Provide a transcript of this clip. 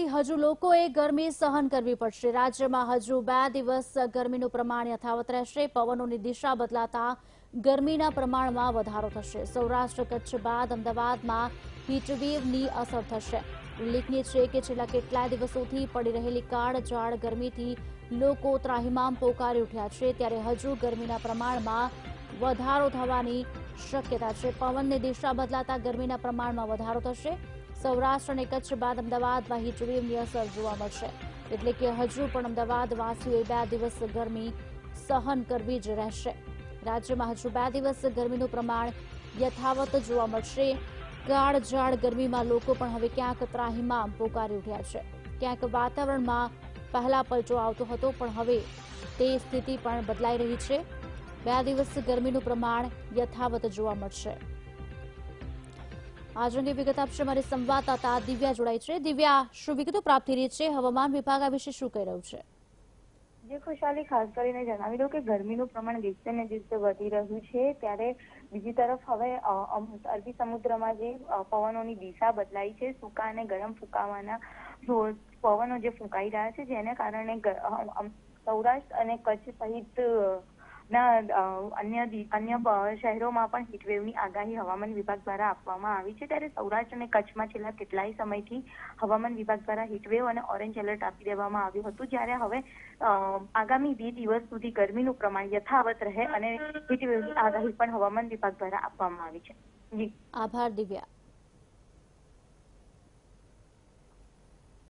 દિવસથી હજુ લોકોએ ગરમી સહન કરવી પડશે। રાજ્યમાં હજુ 2 દિવસ ગરમીનું પ્રમાણ યથાવત રહેશે। પવનોની દિશા બદલાતા ગરમીના પ્રમાણમાં વધારો થશે। સૌરાષ્ટ્ર કચ્છ બાદ અમદાવાદમાં હીટવેવની અસર થશે। ઉલ્લેખનીય છે કે છેલ્લા કેટલાય દિવસોથી પડી રહેલી કાળઝાળ ગરમીથી લોકો ત્રાહિમામ પોકારી ઉઠ્યા છે, ત્યારે હજુ ગરમીના પ્રમાણમાં વધારો થવાની શક્યતા છે। પવનની દિશા બદલાતા ગરમીના પ્રમાણમાં વધારો થશે। સૌરાષ્ટ્ર અને કચ્છ બાદ અમદાવાદમાં હીટવેવની અસર જોવા મળશે, એટલે કે હજુ પણ અમદાવાદવાસીઓએ 2 દિવસ ગરમી સહન કરવી જ રહેશે। રાજ્યમાં હજુ 2 દિવસ ગરમીનું પ્રમાણ યથાવત જોવા મળશે। કાળઝાળ ગરમીમાં લોકો પણ હવે ક્યાંક ત્રાહિમામ પોકારી ઉઠ્યા છે। ક્યાંક વાતાવરણમાં પહેલા પલટો આવતો હતો, પણ હવે તે સ્થિતિ પણ બદલાઈ રહી છે। 2 દિવસ ગરમીનું પ્રમાણ યથાવત જોવા મળશે। આજ અંગે વિગત આપશે અમારી સંવાદદાતા દિવ્યા જોડાઈ છે। દિવ્યા, શું વિગતો પ્રાપ્ત થઈ રહી છે? હવામાન વિભાગ આ વિશે શું કહી રહ્યું છે? જે ખુશાલી, ખાસ કરીને જણાવી દઉં કે ગરમીનું પ્રમાણ દિવસે ને દિવસે વધી રહ્યું છે, ત્યારે બીજી તરફ હવે અરબી સમુદ્રમાં જે પવનોની દિશા બદલાઈ છે, સૂકા અને ગરમ ફૂંકાવાના પવનો જે ફૂંકાઈ રહ્યા છે, જેને કારણે સૌરાષ્ટ્ર અને કચ્છ સહિત અન્ય શહેરોમાં પણ હીટવેવની આગાહી હવામાન વિભાગ દ્વારા આપવામાં આવી છે। ત્યારે સૌરાષ્ટ્ર અને કચ્છમાં છેલ્લા કેટલાય સમયથી હવામાન વિભાગ દ્વારા હીટવેવ અને ઓરેન્જ એલર્ટ આપી દેવામાં આવ્યું હતું, જ્યારે હવે આગામી 2 દિવસ સુધી ગરમીનું પ્રમાણ યથાવત રહે અને હીટવેવની આગાહી પણ હવામાન વિભાગ દ્વારા આપવામાં આવી છે। આભાર દિવ્યા।